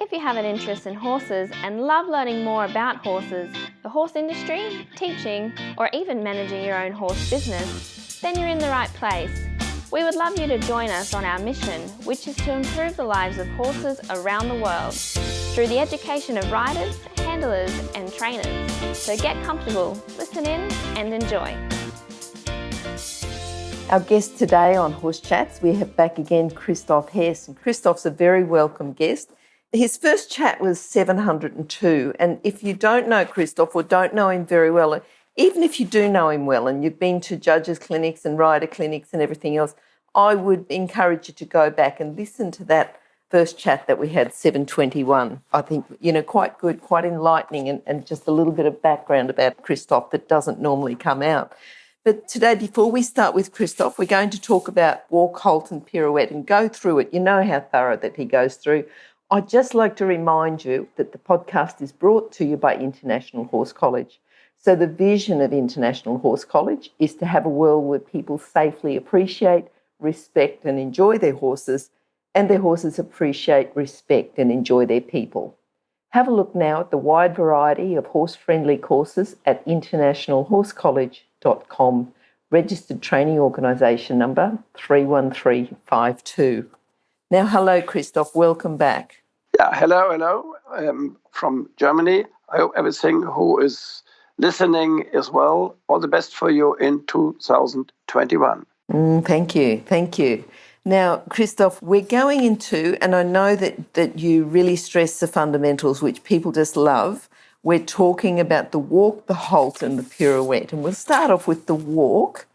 If you have an interest in horses and love learning more about horses, the horse industry, teaching, or even managing your own horse business, then you're in the right place. We would love you to join us on our mission, which is to improve the lives of horses around the world through the education of riders, handlers, and trainers. So get comfortable, listen in, and enjoy. Our guest today on Horse Chats, we have back again Christoph Hess. And Christoph's a very welcome guest. His first chat was 702. And if you don't know Christoph or don't know him very well, even if you do know him well and you've been to judges' clinics and rider clinics and everything else, I would encourage you to go back and listen to that first chat that we had, 721. I think, quite good, quite enlightening, and just a little bit of background about Christoph that doesn't normally come out. But today, before we start with Christoph, we're going to talk about walk, halt and pirouette and go through it. You know how thorough that he goes through. I'd just like to remind you that the podcast is brought to you by International Horse College. So the vision of International Horse College is to have a world where people safely appreciate, respect and enjoy their horses, and their horses appreciate, respect and enjoy their people. Have a look now at the wide variety of horse-friendly courses at internationalhorsecollege.com, registered training organisation number 31352. Now, hello, Christoph. Welcome back. Yeah, hello. From Germany. I hope everything who is listening as well. All the best for you in 2021. Thank you. Now, Christoph, we're going into, and I know that you really stress the fundamentals, which people just love. We're talking about the walk, the halt and the pirouette. And we'll start off with the walk,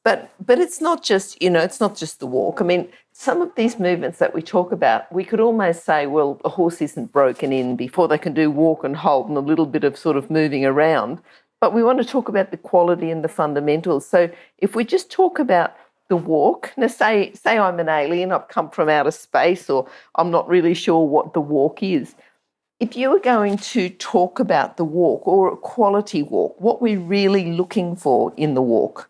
but it's not just, it's not just the walk. I mean, some of these movements that we talk about, we could almost say, well, a horse isn't broken in before they can do walk and halt and a little bit of sort of moving around. But we want to talk about the quality and the fundamentals. So if we just talk about the walk, now say I'm an alien, I've come from outer space, or I'm not really sure what the walk is. If you were going to talk about the walk or a quality walk, what we're really looking for in the walk,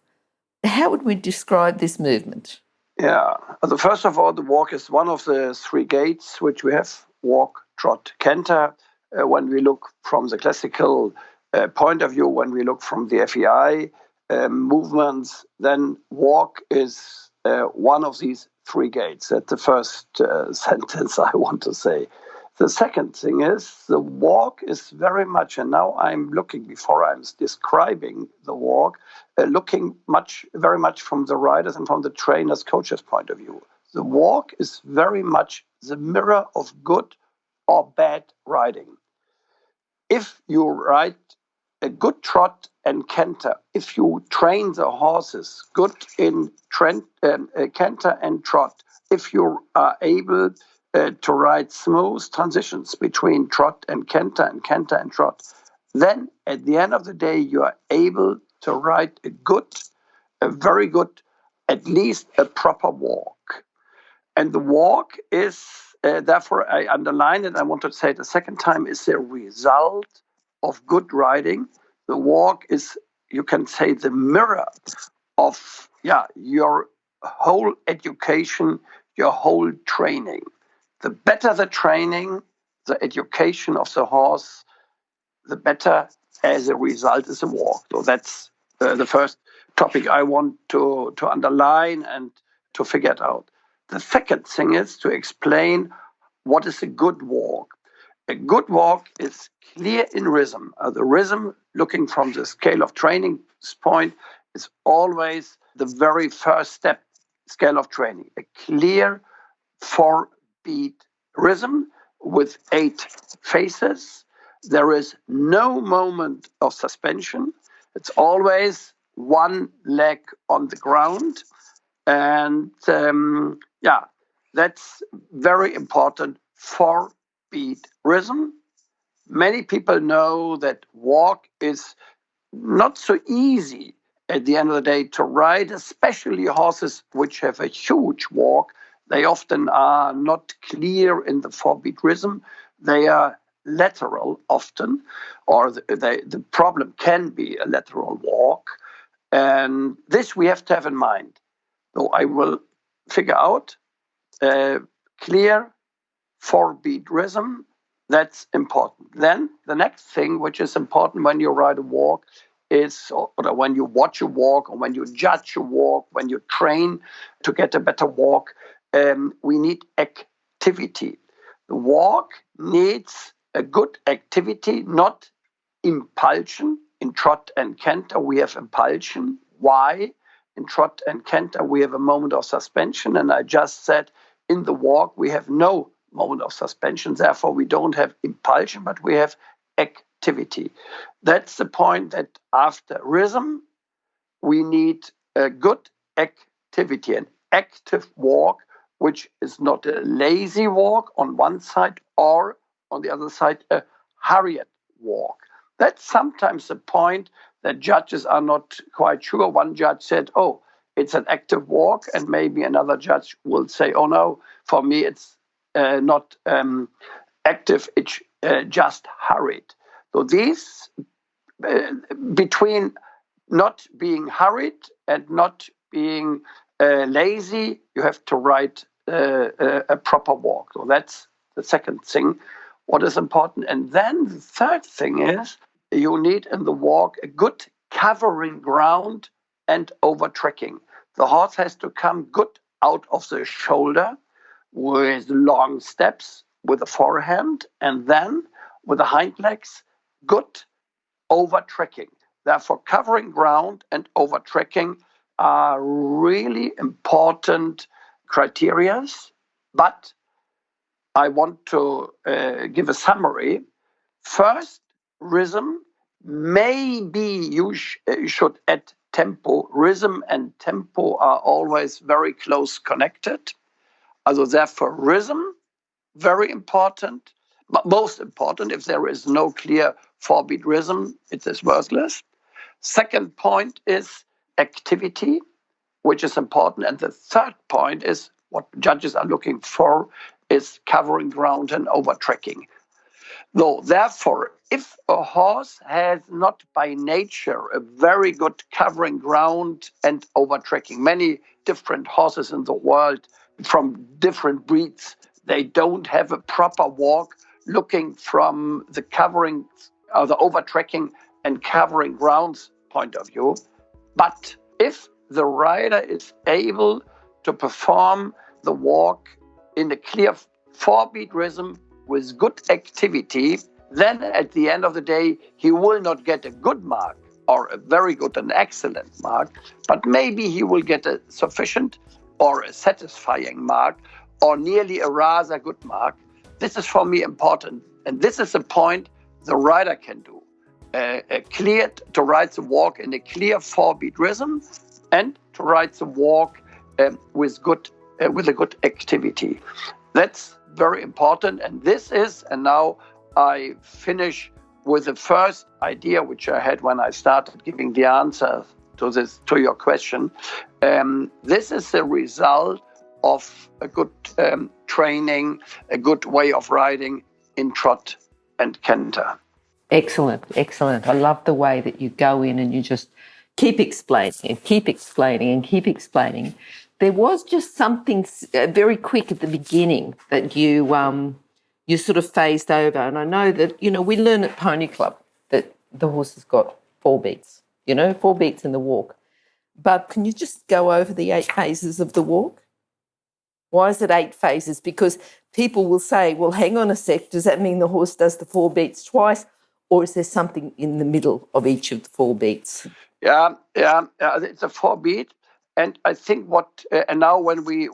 how would we describe this movement? Yeah, first of all, the walk is one of the three gaits which we have: walk, trot, canter. When we look from the classical point of view, when we look from the FEI movements, then walk is one of these three gaits. That's the first sentence I want to say. The second thing is the walk is very much, and now I'm looking, before I'm describing the walk, looking very much from the riders and from the trainers, coaches' point of view. The walk is very much the mirror of good or bad riding. If you ride a good trot and canter, if you train the horses good in canter and trot, if you are able to ride smooth transitions between trot and canter and trot, then at the end of the day you are able to ride a very good, at least a proper walk. And the walk is, therefore I underline it, I want to say it a second time, is a result of good riding. The walk is, you can say, the mirror of your whole education, your whole training. The better the training, the education of the horse, the better as a result is the walk. So that's the first topic I want to underline and to figure it out. The second thing is to explain what is a good walk. A good walk is clear in rhythm. The rhythm, looking from the scale of training point, is always the very first step, scale of training. A clear 4-beat rhythm with 8 phases. There is no moment of suspension. It's always one leg on the ground. And that's very important. 4-beat rhythm. Many people know that walk is not so easy at the end of the day to ride, especially horses which have a huge walk. They often are not clear in the 4-beat rhythm. They are lateral often, or the problem can be a lateral walk. And this we have to have in mind. So I will figure out a clear 4-beat rhythm That's important. Then the next thing, which is important when you ride a walk, is, or when you watch a walk, or when you judge a walk, when you train to get a better walk, we need activity. The walk needs a good activity, not impulsion. In trot and canter, we have impulsion. Why? In trot and canter, we have a moment of suspension. And I just said in the walk, we have no moment of suspension. Therefore, we don't have impulsion, but we have activity. That's the point, that after rhythm, we need a good activity, an active walk, which is not a lazy walk on one side, or on the other side, a hurried walk. That's sometimes the point that judges are not quite sure. One judge said, oh, it's an active walk, and maybe another judge will say, oh no, for me it's not active, it's just hurried. So these, between not being hurried and not being lazy, you have to ride a proper walk. So that's the second thing, what is important. And then the third thing is, you need in the walk a good covering ground and overtracking. The horse has to come good out of the shoulder with long steps with the forehand, and then with the hind legs, good overtracking. Therefore, covering ground and overtracking are really important criteria. But I want to give a summary. First, rhythm. Maybe you should add tempo. Rhythm and tempo are always very close connected. Also, therefore, rhythm, very important. But most important, if there is no clear 4-beat rhythm, it is worthless. Second point is activity, which is important. And the third point is, what judges are looking for, is covering ground and overtracking. Though, therefore, if a horse has not by nature a very good covering ground and overtracking, many different horses in the world from different breeds, they don't have a proper walk looking from the covering or the overtracking and covering grounds point of view. But if the rider is able to perform the walk in a clear 4-beat rhythm with good activity, then at the end of the day, he will not get a good mark or a very good and excellent mark, but maybe he will get a sufficient or a satisfying mark, or nearly a rather good mark. This is for me important. And this is the point the rider can do. Cleared to ride the walk in a clear 4-beat rhythm, and to ride the walk with a good activity. That's very important. And this is, and now I finish with the first idea which I had when I started giving the answer to your question. This is the result of a good training, a good way of riding in trot and canter. Excellent, excellent. I love the way that you go in and you just keep explaining and keep explaining and keep explaining. There was just something very quick at the beginning that you sort of phased over. And I know that, we learn at Pony Club that the horse has got 4 beats, 4 beats in the walk. But can you just go over the 8 phases of the walk? Why is it 8 phases? Because people will say, well, hang on a sec, does that mean the horse does the 4 beats twice? Or is there something in the middle of each of the 4 beats? Yeah, it's a 4-beat. And I think and now when we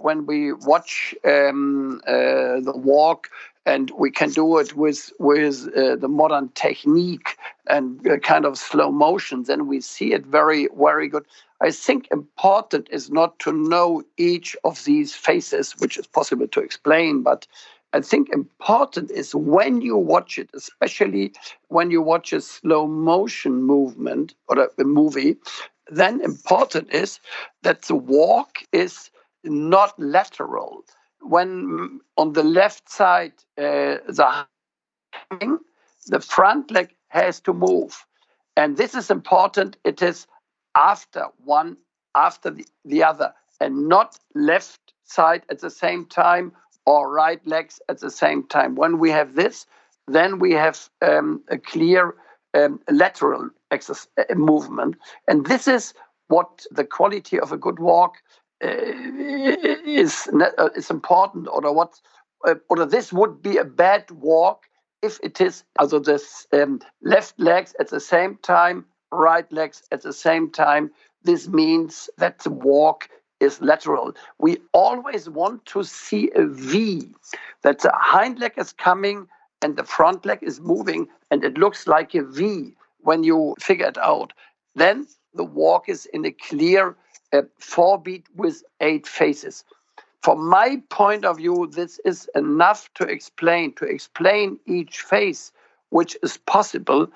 watch the walk, and we can do it with the modern technique and kind of slow motion, then we see it very, very good. I think important is not to know each of these phases, which is possible to explain, but I think important is when you watch it, especially when you watch a slow motion movement or a movie, then important is that the walk is not lateral. When on the left side, the front leg has to move. And this is important. It is after one, after the other, and not left side at the same time or right legs at the same time. When we have this, then we have a clear lateral movement. And this is what the quality of a good walk is important, or this would be a bad walk if it is also this left legs at the same time, right legs at the same time. This means that the walk is lateral. We always want to see a V, that the hind leg is coming and the front leg is moving, and it looks like a V when you figure it out. Then the walk is in a clear 4-beat with 8 phases. From my point of view, this is enough to explain each phase, which is possible.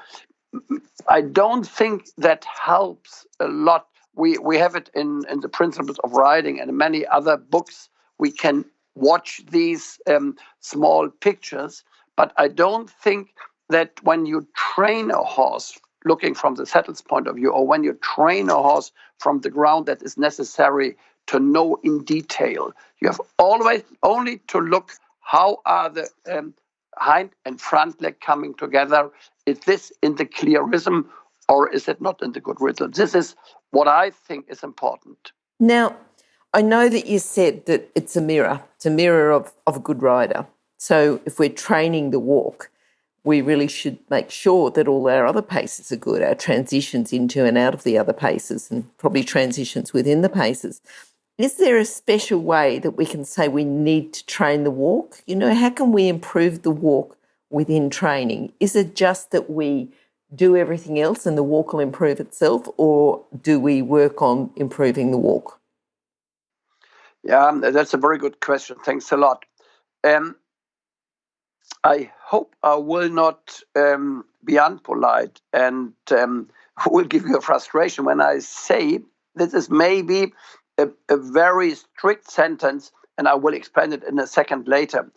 I don't think that helps a lot. We have it in the Principles of Riding and many other books. We can watch these small pictures, but I don't think that when you train a horse, looking from the saddle's point of view, or when you train a horse from the ground, that is necessary to know in detail. You have always only to look how are the hind and front leg coming together. Is this in the clear rhythm or is it not in the good rhythm? This is what I think is important. Now, I know that you said that it's a mirror. It's a mirror of a good rider. So if we're training the walk, we really should make sure that all our other paces are good, our transitions into and out of the other paces, and probably transitions within the paces. Is there a special way that we can say we need to train the walk? You know, how can we improve the walk within training? Is it just that we do everything else and the walk will improve itself, or do we work on improving the walk? Yeah, that's a very good question. Thanks a lot. I hope I will not be unpolite and will give you a frustration when I say this is maybe a very strict sentence, and I will explain it in a second later.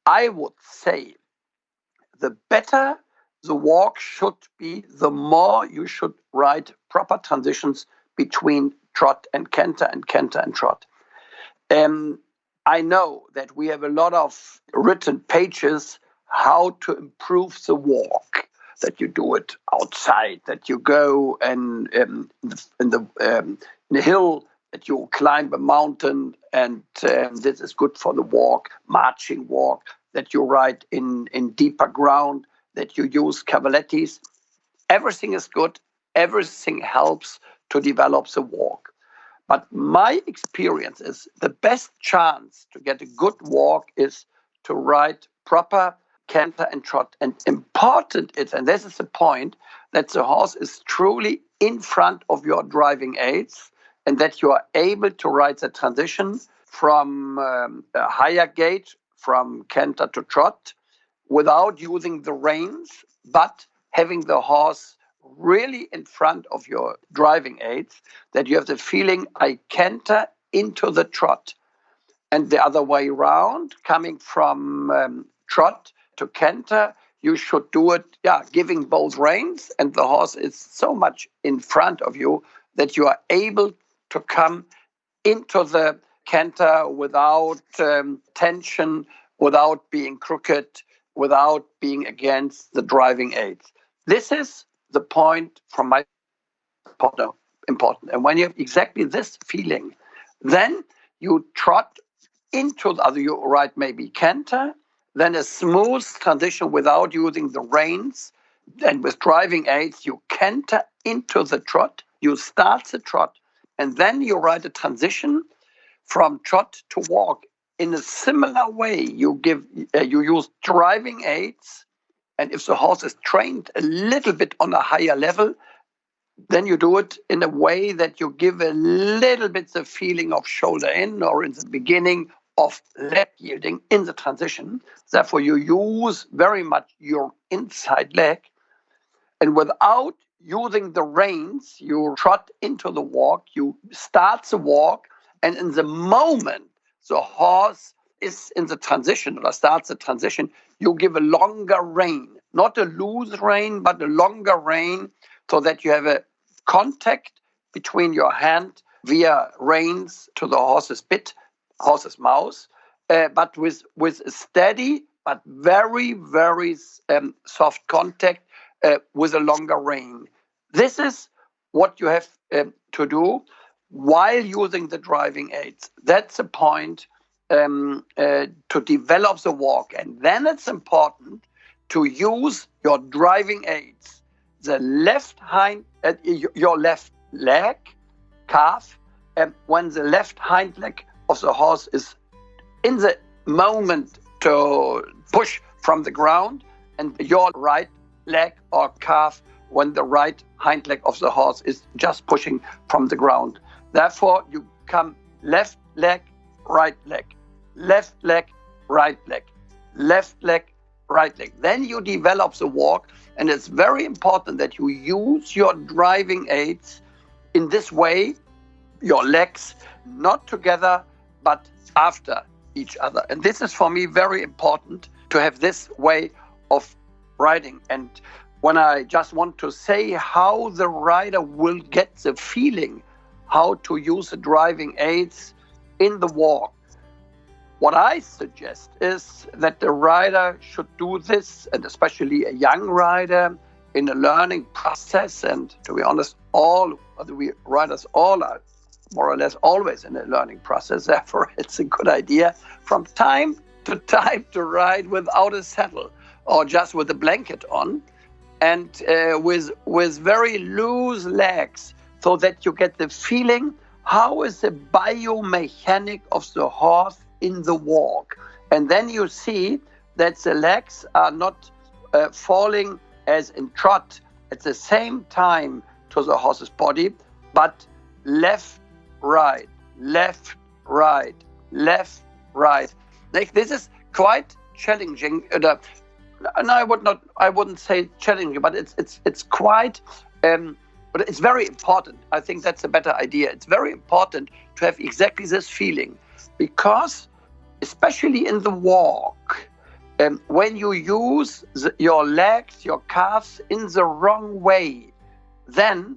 I would say the better the walk should be, the more you should ride proper transitions between trot and canter and trot. I know that we have a lot of written pages how to improve the walk, that you do it outside, that you go and in the hill, that you climb a mountain, and this is good for the walk, marching walk, that you ride in deeper ground, that you use cavalettis. Everything is good. Everything helps to develop the walk. But my experience is the best chance to get a good walk is to ride proper canter and trot. And important is, and this is the point, that the horse is truly in front of your driving aids and that you are able to ride the transition from a higher gait, from canter to trot, without using the reins, but having the horse really in front of your driving aids, that you have the feeling I canter into the trot. And the other way around, coming from trot to canter, you should do it, giving both reins, and the horse is so much in front of you that you are able to come into the canter without tension, without being crooked, without being against the driving aids. This is the point from my point of important. And when you have exactly this feeling, then you trot into the other, you ride maybe canter, then a smooth transition without using the reins, and with driving aids, you canter into the trot, you start the trot, and then you ride a transition from trot to walk. In a similar way, you use driving aids, and if the horse is trained a little bit on a higher level, then you do it in a way that you give a little bit the feeling of shoulder in, or in the beginning of leg yielding in the transition. Therefore, you use very much your inside leg, and without using the reins, you trot into the walk, you start the walk, and in the moment the horse is in the transition or starts the transition, you give a longer rein, not a loose rein, but a longer rein, so that you have a contact between your hand via reins to the horse's bit, horse's mouth, but with a steady but very, very soft contact with a longer rein. This is what you have to do while using the driving aids. That's the point to develop the walk. And then it's important to use your driving aids. The left hind, your left leg, calf, when the left hind leg of the horse is in the moment to push from the ground, and your right leg or calf when the right hind leg of the horse is just pushing from the ground. Therefore, you come left leg, right leg, left leg, right leg, left leg, right leg. Then you develop the walk, and it's very important that you use your driving aids in this way, your legs, not together, but after each other. And this is for me very important to have this way of riding. And when I just want to say how the rider will get the feeling how to use the driving aids in the walk, what I suggest is that the rider should do this, and especially a young rider, in a learning process. And to be honest, we riders all are more or less always in a learning process. Therefore, it's a good idea from time to time to ride without a saddle or just with a blanket on, and with very loose legs, so that you get the feeling how is the biomechanic of the horse in the walk. And then you see that the legs are not falling as in trot at the same time to the horse's body, but left, right, left, right, left, right. This is quite challenging. And I wouldn't say challenging, but it's quite, but it's very important. I think that's a better idea. It's very important to have exactly this feeling, because especially in the walk, when you use your legs, your calves in the wrong way, then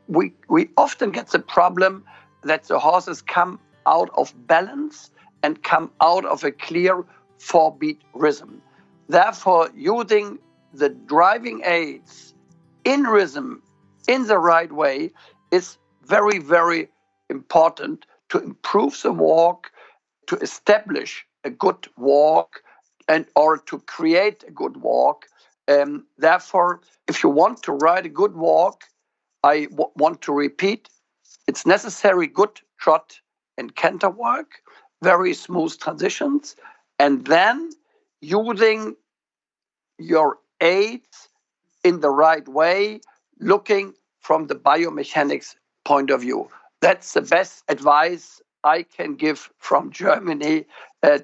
we often get the problem that the horses come out of balance and come out of a clear 4-beat rhythm. Therefore, using the driving aids in rhythm in the right way is very, very important to improve the walk, to establish a good walk, and or to create a good walk. Therefore, if you want to ride a good walk, I want to repeat, it's necessary good trot and canter work, very smooth transitions, and then using your aids in the right way, looking from the biomechanics point of view. That's the best advice I can give from Germany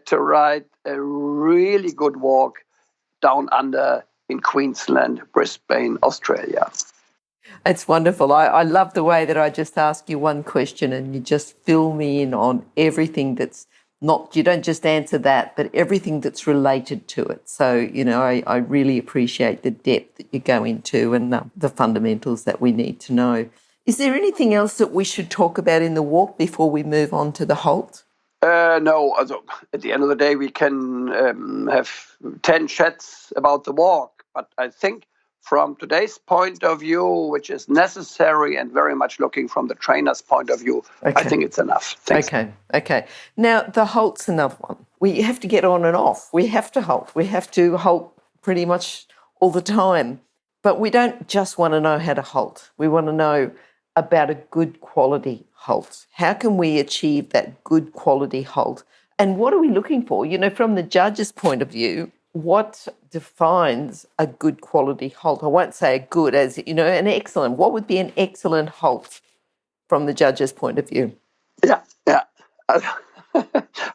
to ride a really good walk down under in Queensland, Brisbane, Australia. It's wonderful. I love the way that I just ask you one question and you just fill me in on everything that's not, you don't just answer that, but everything that's related to it. So, I really appreciate the depth that you go into and the fundamentals that we need to know. Is there anything else that we should talk about in the walk before we move on to the halt? No, at the end of the day, we can have 10 chats about the walk. But I think from today's point of view, which is necessary and very much looking from the trainer's point of view, okay. I think it's enough. Thanks. Okay. Now, the halt's another one. We have to get on and off. We have to halt. We have to halt pretty much all the time. But we don't just want to know how to halt. We want to know about a good quality halt. How can we achieve that good quality halt? And what are we looking for? From the judge's point of view, what defines a good quality halt? I won't say a good as, an excellent. What would be an excellent halt from the judge's point of view? Yeah.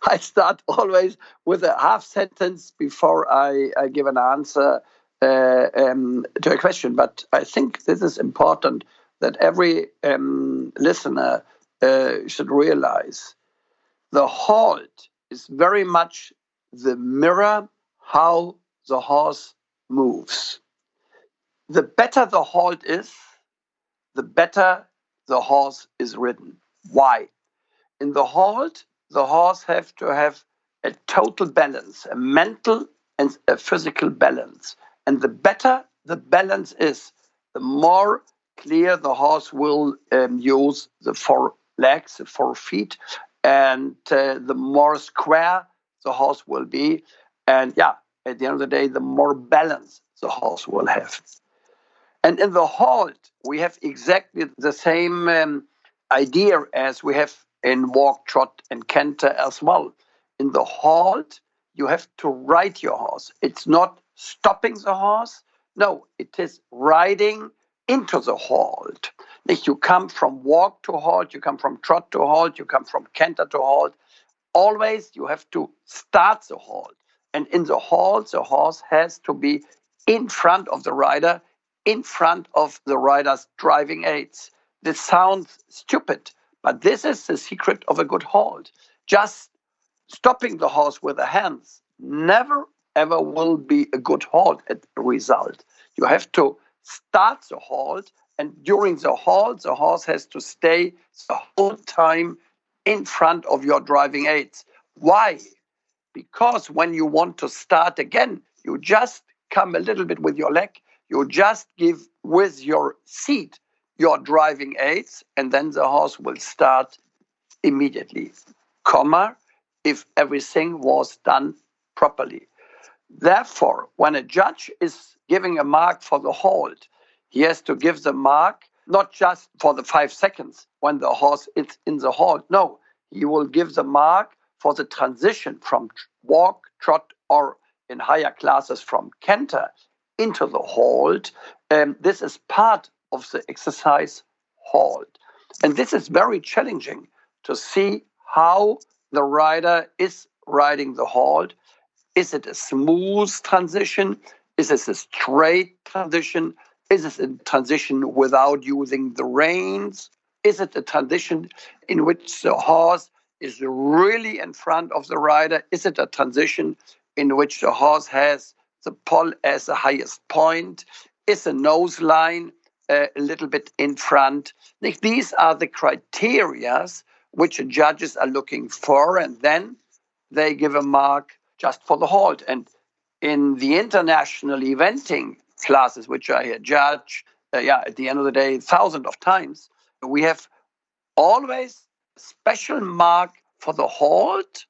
I start always with a half sentence before I give an answer to a question. But I think this is important that every listener should realize. The halt is very much the mirror how the horse moves. The better the halt is, the better the horse is ridden. Why? In the halt, the horse have to have a total balance, a mental and a physical balance. And the better the balance is, the more clear the horse will use the four legs, the 4 feet, and the more square the horse will be. And yeah, at the end of the day, the more balance the horse will have. And in the halt, we have exactly the same idea as we have in walk, trot, and canter as well. In the halt, you have to ride your horse. It's not stopping the horse. No, it is riding into the halt. You come from walk to halt, you come from trot to halt, you come from canter to halt. Always you have to start the halt. And in the halt, the horse has to be in front of the rider, in front of the rider's driving aids. This sounds stupid, but this is the secret of a good halt. Just stopping the horse with the hands never ever will be a good halt at the result. You have to start the halt, and during the halt, the horse has to stay the whole time in front of your driving aids. Why? Because when you want to start again, you just come a little bit with your leg, you just give with your seat your driving aids, and then the horse will start immediately, if everything was done properly. Therefore, when a judge is giving a mark for the halt, he has to give the mark not just for the 5 seconds when the horse is in the halt. No, he will give the mark for the transition from walk, trot, or in higher classes from canter into the halt. This is part of the exercise halt. And this is very challenging to see how the rider is riding the halt. Is it a smooth transition? Is it a straight transition? Is it a transition without using the reins? Is it a transition in which the horse is really in front of the rider? Is it a transition in which the horse has the poll as the highest point? Is the nose line a little bit in front? These are the criteria which the judges are looking for, and then they give a mark just for the halt. And in the international eventing classes, which I judge, at the end of the day, thousands of times, we have always a special mark for the halt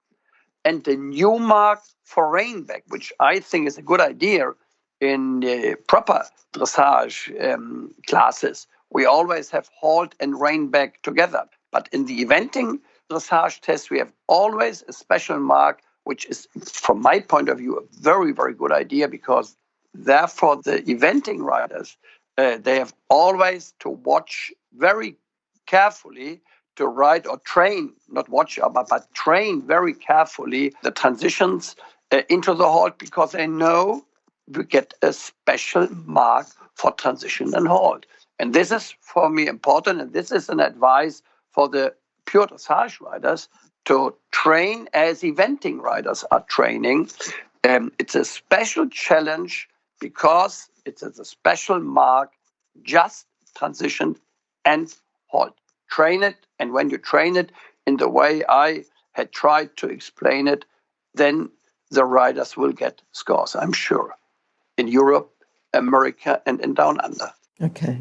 and a new mark for Rein-Back, which I think is a good idea in proper dressage classes. We always have halt and Rein-Back together. But in the eventing dressage test, we have always a special mark, which is, from my point of view, a very, very good idea, because therefore the eventing riders, they have always to watch very carefully to ride or train, not watch, but train very carefully the transitions into the halt, because they know we get a special mark for transition and halt. And this is, for me, important, and this is an advice for the pure dressage riders to train as eventing riders are training. It's a special challenge because it's a special mark, just transition and halt. Train it, and when you train it in the way I had tried to explain it, then the riders will get scores, I'm sure, in Europe, America, and in Down Under. Okay.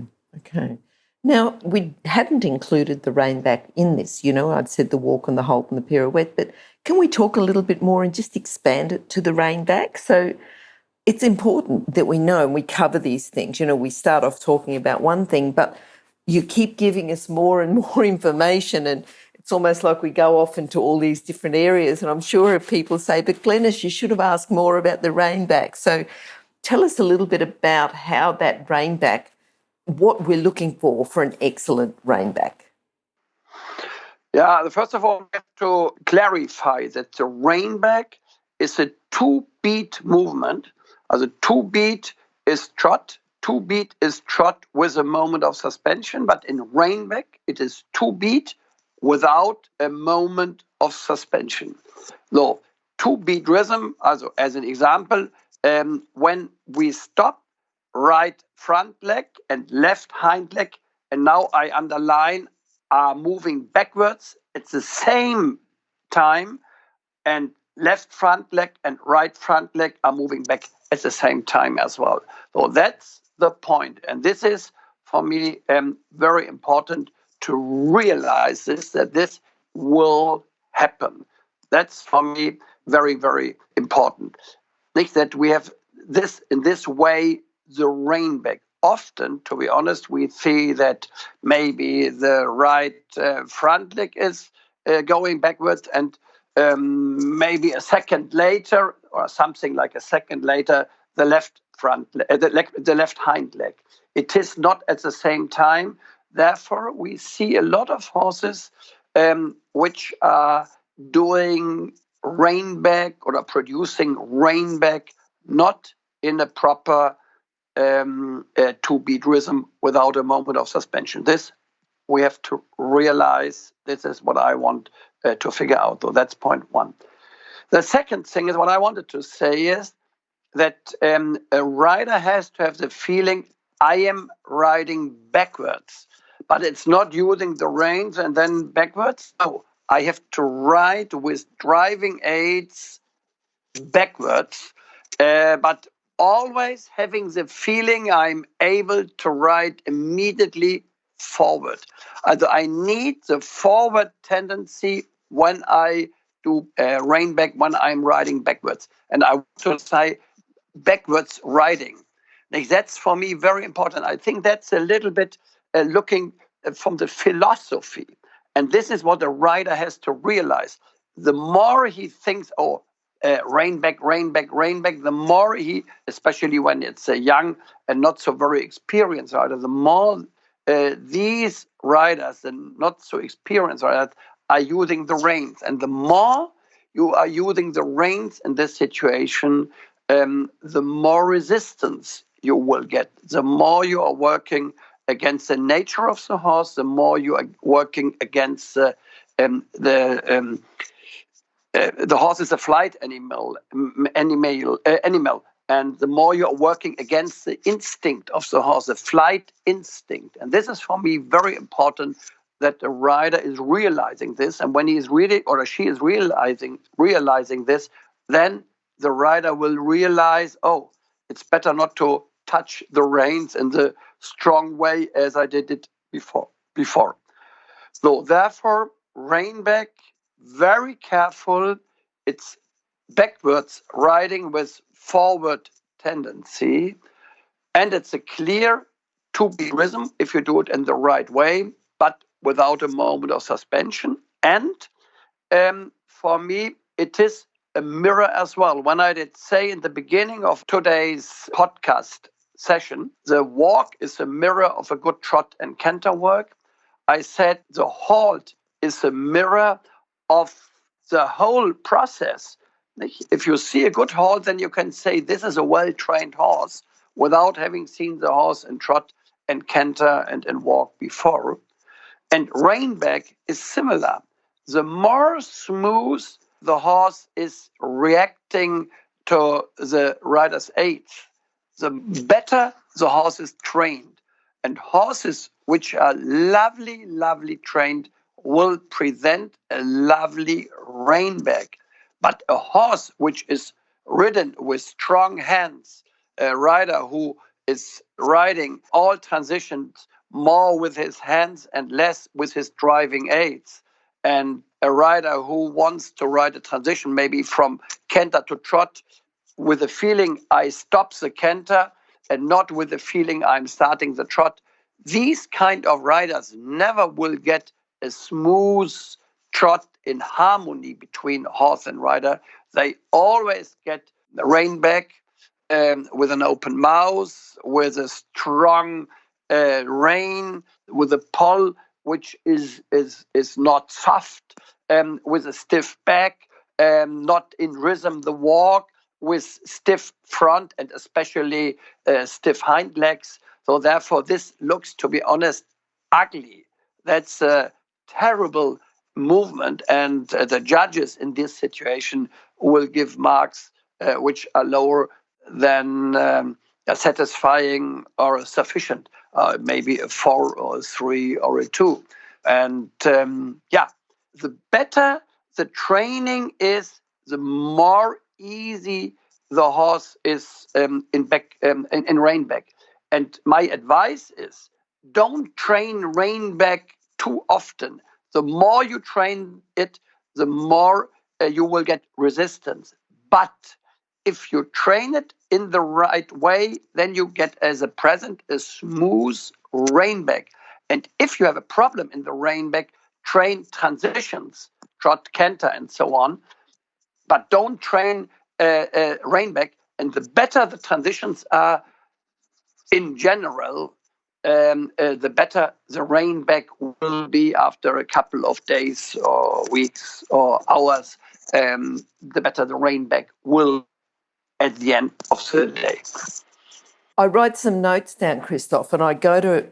Now, we hadn't included the Rein-Back in this. I'd said the walk and the halt and the pirouette, but can we talk a little bit more and just expand it to the Rein-Back? So it's important that we know and we cover these things. We start off talking about one thing, but you keep giving us more and more information, and it's almost like we go off into all these different areas. And I'm sure if people say, but Glenys, you should have asked more about the Rein-Back. So tell us a little bit about how that Rein-Back, what we're looking for an excellent Rein-Back. Yeah, first of all, we have to clarify that the Rein-Back is a 2-beat movement. Also 2-beat is trot, 2-beat is trot with a moment of suspension, but in Rein-Back it is 2-beat without a moment of suspension. So 2-beat rhythm, also as an example, when we stop, right front leg and left hind leg, and now I underline, are moving backwards at the same time, and left front leg and right front leg are moving back at the same time as well. So that's the point. And this is, for me, very important to realize this, that this will happen. That's, for me, very, very important. That we have this in this way, the ReinBack. Often, to be honest, we see that maybe the right front leg is going backwards, and maybe a second later, or something like a second later, the left the left hind leg. It is not at the same time. Therefore, we see a lot of horses which are doing ReinBack or are producing ReinBack not in a proper 2-beat rhythm without a moment of suspension. This we have to realize. This is what I want to figure out. So that's point one. The second thing is what I wanted to say is that a rider has to have the feeling, I am riding backwards, but it's not using the reins and then backwards. No, I have to ride with driving aids backwards, but always having the feeling I'm able to ride immediately forward. I need the forward tendency when I do ReinBack, when I'm riding backwards. And I want to say backwards riding. Like, that's for me very important. I think that's a little bit looking from the philosophy. And this is what a rider has to realize. The more he thinks, ReinBack, ReinBack, ReinBack, the more he, especially when it's a young and not so very experienced rider, the more these riders, the not so experienced riders, are using the reins. And the more you are using the reins in this situation, the more resistance you will get. The more you are working against the nature of the horse, the more you are working against the horse is a flight animal, and the more you are working against the instinct of the horse, the flight instinct. And this is, for me, very important, that the rider is realizing this. And when he is really, or she is realizing this, then the rider will realize, it's better not to touch the reins in the strong way as I did it before. So therefore, ReinBack, very careful. It's backwards riding with forward tendency. And it's a clear 2-beat rhythm if you do it in the right way, but without a moment of suspension. And for me, it is a mirror as well. When I did say in the beginning of today's podcast session, the walk is a mirror of a good trot and canter work, I said the halt is a mirror of the whole process. If you see a good horse, then you can say this is a well-trained horse without having seen the horse in trot and canter and in walk before. And ReinBack is similar. The more smooth the horse is reacting to the rider's aids, the better the horse is trained. And horses which are lovely trained will present a lovely ReinBack. But a horse which is ridden with strong hands, a rider who is riding all transitions more with his hands and less with his driving aids, and a rider who wants to ride a transition maybe from canter to trot with the feeling I stop the canter and not with the feeling I'm starting the trot, these kind of riders never will get a smooth trot in harmony between horse and rider. They always get the ReinBack with an open mouth, with a strong rein, with a pull which is not soft, with a stiff back, not in rhythm the walk, with stiff front and especially stiff hind legs. So therefore, this looks, to be honest, ugly. That's a terrible movement, and the judges in this situation will give marks which are lower than satisfying or sufficient, maybe a 4 or a 3 or a 2. And the better the training is, the more easy the horse is in rein-back. And my advice is, don't train rein-back too often. The more you train it, the more you will get resistance. But if you train it in the right way, then you get, as a present, a smooth rein-back. And if you have a problem in the rein-back, train transitions, trot, canter, and so on. But don't train rein-back. And the better the transitions are in general, the better the rein-back will be after a couple of days or weeks or hours. The better the rein-back will at the end of the day. I write some notes down, Christoph, and I go to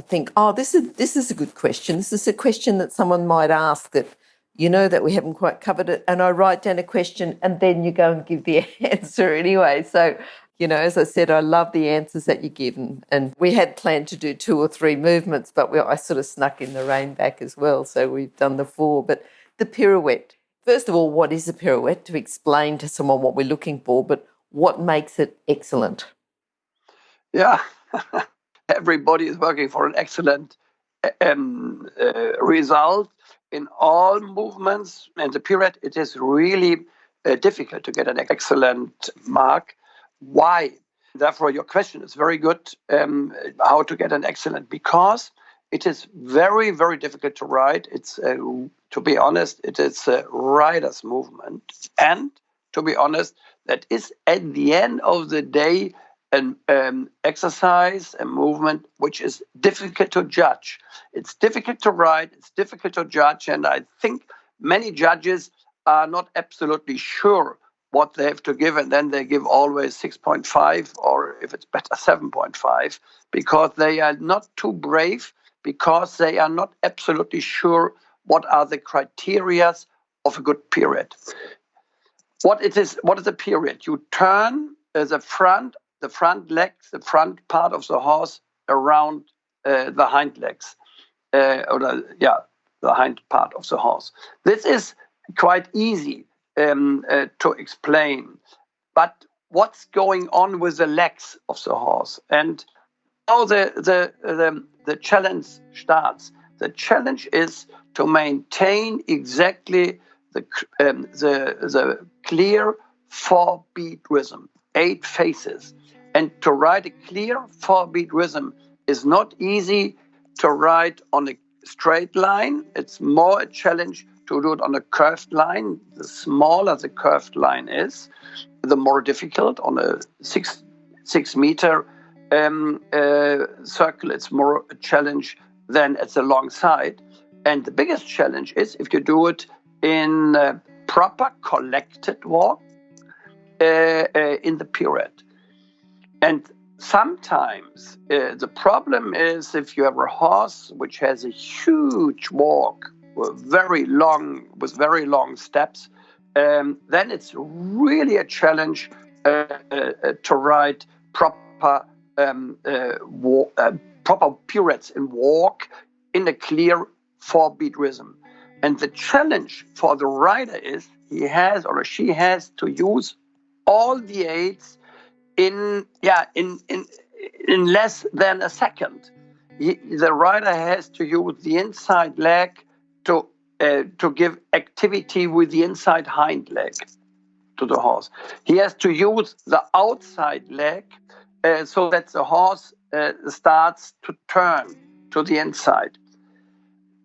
think, oh, this is a good question. This is a question that someone might ask that, that we haven't quite covered it. And I write down a question and then you go and give the answer anyway. So, as I said, I love the answers that you give. And we had planned to do 2 or 3 movements, but I sort of snuck in the rein-back as well. So we've done the 4. But the pirouette, first of all, what is a pirouette? To explain to someone what we're looking for, but what makes it excellent? Yeah, everybody is working for an excellent result in all movements. And the pirouette, it is really difficult to get an excellent mark. Why? Therefore, your question is very good, how to get an excellent, because it is very, very difficult to ride. It's, to be honest, it is a rider's movement. And to be honest, that is at the end of the day an exercise, a movement, which is difficult to judge. It's difficult to ride, it's difficult to judge, and I think many judges are not absolutely sure what they have to give, and then they give always 6.5, or if it's better, 7.5, because they are not too brave, because they are not absolutely sure what are the criteria of a good pirouette. What is a pirouette? You turn the front legs, the front part of the horse around the hind legs, the hind part of the horse. This is quite easy to explain, but what's going on with the legs of the horse? And how the challenge starts. The challenge is to maintain exactly the clear 4-beat rhythm, 8 phases. And to ride a clear 4-beat rhythm is not easy to ride on a straight line. It's more a challenge to do it on a curved line. The smaller the curved line is, the more difficult. On a 6 meter circle, it's more a challenge than at the long side. And the biggest challenge is if you do it in a proper collected walk in the pirouette. And sometimes the problem is if you have a horse which has a huge walk with very long steps, then it's really a challenge to ride proper pirouettes and walk in a clear 4-beat rhythm. And the challenge for the rider is he has or she has to use all the aids in less than a second. The rider has to use the inside leg to give activity with the inside hind leg to the horse. He has to use the outside leg so that the horse starts to turn to the inside.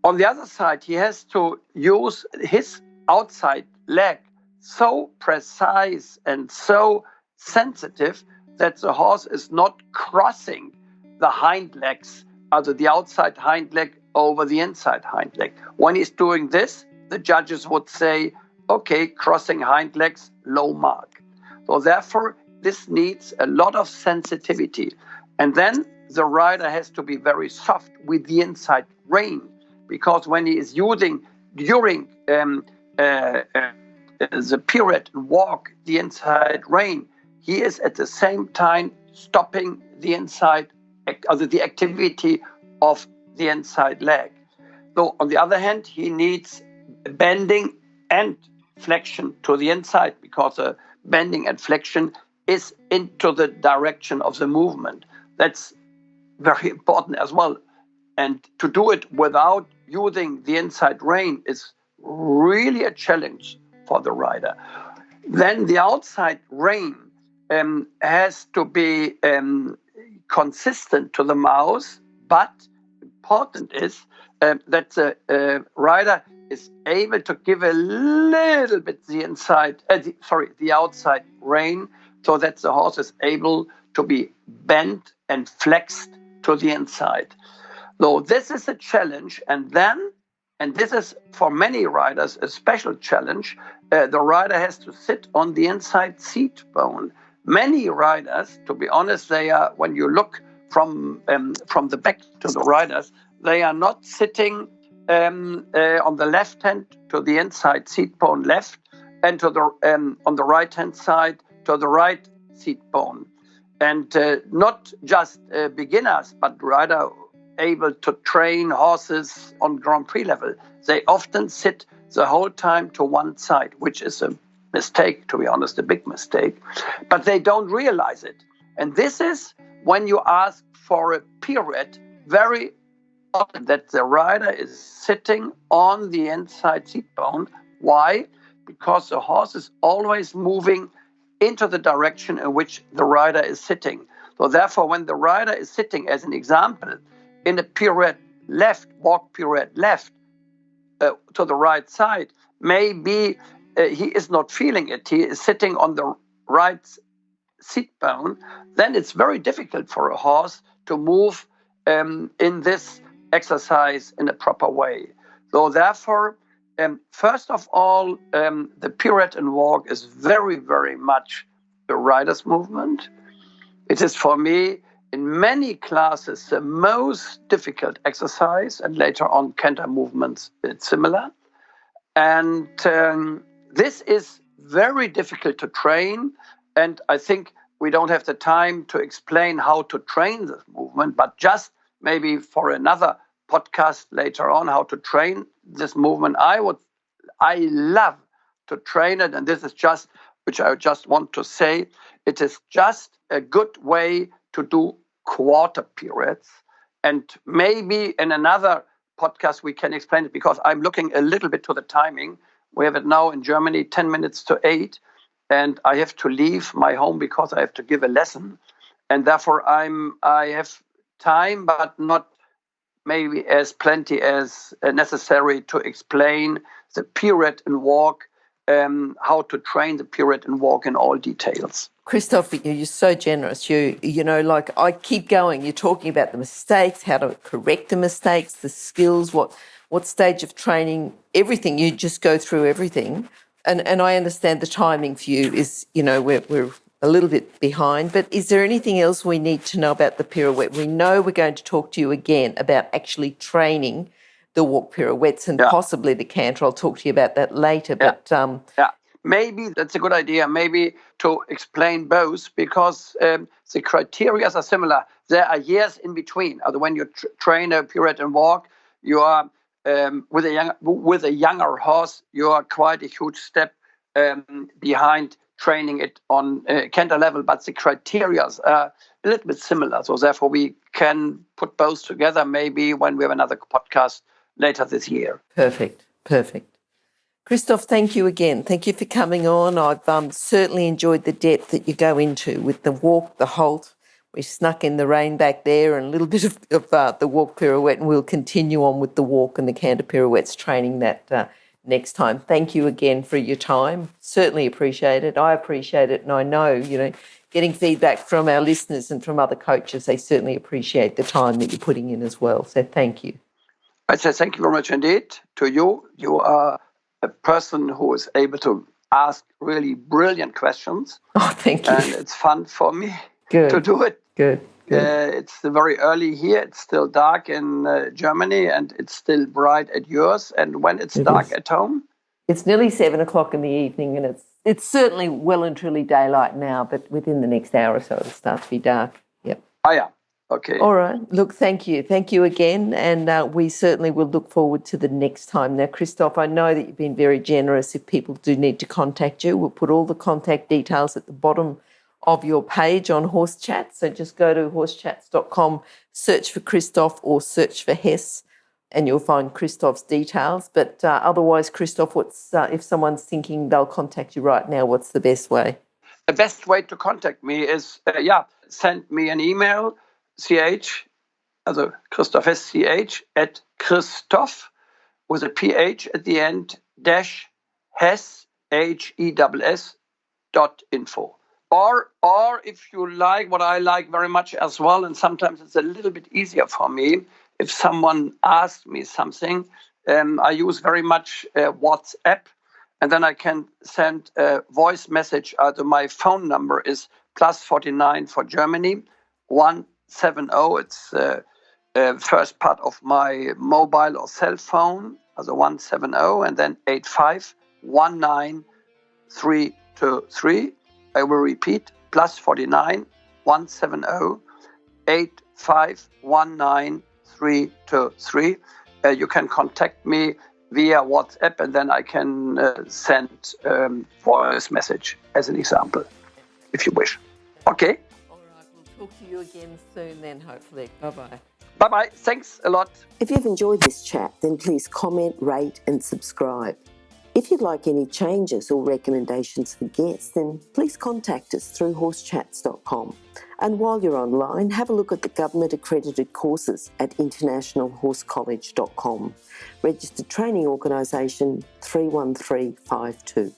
On the other side, he has to use his outside leg so precise and so sensitive that the horse is not crossing the hind legs, either the outside hind leg over the inside hind leg. When he's doing this, the judges would say, okay, crossing hind legs, low mark. So therefore, this needs a lot of sensitivity. And then the rider has to be very soft with the inside rein, because when he is using during the pirouette and walk the inside rein, he is at the same time stopping the inside, the activity of the inside leg. So on the other hand, he needs bending and flexion to the inside, because a bending and flexion is into the direction of the movement. That's very important as well. And to do it without using the inside rein is really a challenge for the rider. Then the outside rein has to be consistent to the mouse, but important is that the rider is able to give a little bit the outside rein, so that the horse is able to be bent and flexed to the inside. So this is a challenge, and this is for many riders a special challenge. The rider has to sit on the inside seat bone. Many riders, to be honest, they are, when you look from the back to the riders, they are not sitting on the left hand to the inside seat bone left, and to the on the right hand side to the right seat bone. And not just beginners, but rider able to train horses on Grand Prix level. They often sit the whole time to one side, which is a mistake, to be honest, a big mistake. But they don't realize it. And this is when you ask for a pirouette, very often that the rider is sitting on the inside seat bone. Why? Because the horse is always moving into the direction in which the rider is sitting. So therefore, when the rider is sitting, as an example, in a pirouette left, walk pirouette left, to the right side, maybe he is not feeling it. He is sitting on the right seat bone. Then it's very difficult for a horse to move in this exercise in a proper way. So therefore, first of all, the pirouette and walk is very, very much the rider's movement. It is, for me, in many classes, the most difficult exercise, and later on canter movements, it's similar. And this is very difficult to train, and I think we don't have the time to explain how to train this movement, but just maybe for another podcast later on, how to train this movement. I love to train it, and this is just, which I just want to say, it is just a good way to do quarter pirouettes. And maybe in another podcast we can explain it, because I'm looking a little bit to the timing. We have it now in Germany 10 minutes to 8, and I have to leave my home because I have to give a lesson. And therefore I have time, but not maybe as plenty as necessary to explain the pirouette and walk, how to train the pirouette and walk in all details. Christoph, you're so generous. You know, like I keep going. You're talking about the mistakes, how to correct the mistakes, the skills, what stage of training, everything. You just go through everything. And I understand the timing for you is, you know, we're a little bit behind. But is there anything else we need to know about the pirouette? We know we're going to talk to you again about actually training the walk pirouettes and possibly the canter. I'll talk to you about that later. But maybe that's a good idea, maybe to explain both, because the criteria are similar. There are years in between. When you train a pirouette and walk, you are with a younger horse, you are quite a huge step behind training it on canter level, but the criteria are a little bit similar. So therefore we can put both together maybe when we have another podcast later this year. Perfect. Christoph, thank you again. Thank you for coming on. I've certainly enjoyed the depth that you go into with the walk, the halt. We snuck in the Rein-Back there and a little bit of the walk pirouette, and we'll continue on with the walk and the canter pirouettes training that next time. Thank you again for your time. Certainly appreciate it. I appreciate it, and I know, you know, getting feedback from our listeners and from other coaches, they certainly appreciate the time that you're putting in as well. So thank you. I say thank you very much indeed to you. You are a person who is able to ask really brilliant questions. Oh, thank you. And it's fun for me to do it. Good. It's very early here. It's still dark in Germany, and it's still bright at yours. And when it's dark at home? It's nearly 7:00 in the evening, and it's certainly well and truly daylight now, but within the next hour or so it'll start to be dark. Yep. Oh, yeah. Okay. All right. Look, thank you. Thank you again. And we certainly will look forward to the next time. Now, Christoph, I know that you've been very generous. If people do need to contact you, we'll put all the contact details at the bottom of your page on Horse Chats. So just go to horsechats.com, search for Christoph or search for Hess, and you'll find Christoph's details. But otherwise, Christoph, what's if someone's thinking they'll contact you right now, what's the best way? The best way to contact me is, send me an email, also Christoph Hess, at Christoph, with a PH at the end, dash Hess, HESS.info. Or if you like, what I like very much as well, and sometimes it's a little bit easier for me, if someone asks me something, I use very much WhatsApp, and then I can send a voice message. My phone number is +49 for Germany, 170. It's first part of my mobile or cell phone, also 170, and then 8519323. I will repeat, +49 170 8519323. You can contact me via WhatsApp, and then I can send voice message as an example, if you wish. Okay. All right. We'll talk to you again soon then, hopefully. Bye-bye. Bye-bye. Thanks a lot. If you've enjoyed this chat, then please comment, rate and subscribe. If you'd like any changes or recommendations for guests, then please contact us through horsechats.com. And while you're online, have a look at the government-accredited courses at internationalhorsecollege.com. Registered Training Organisation 31352.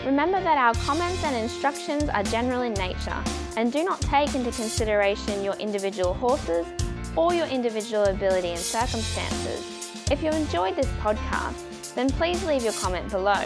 Remember that our comments and instructions are general in nature and do not take into consideration your individual horses or your individual ability and circumstances. If you enjoyed this podcast, then please leave your comment below.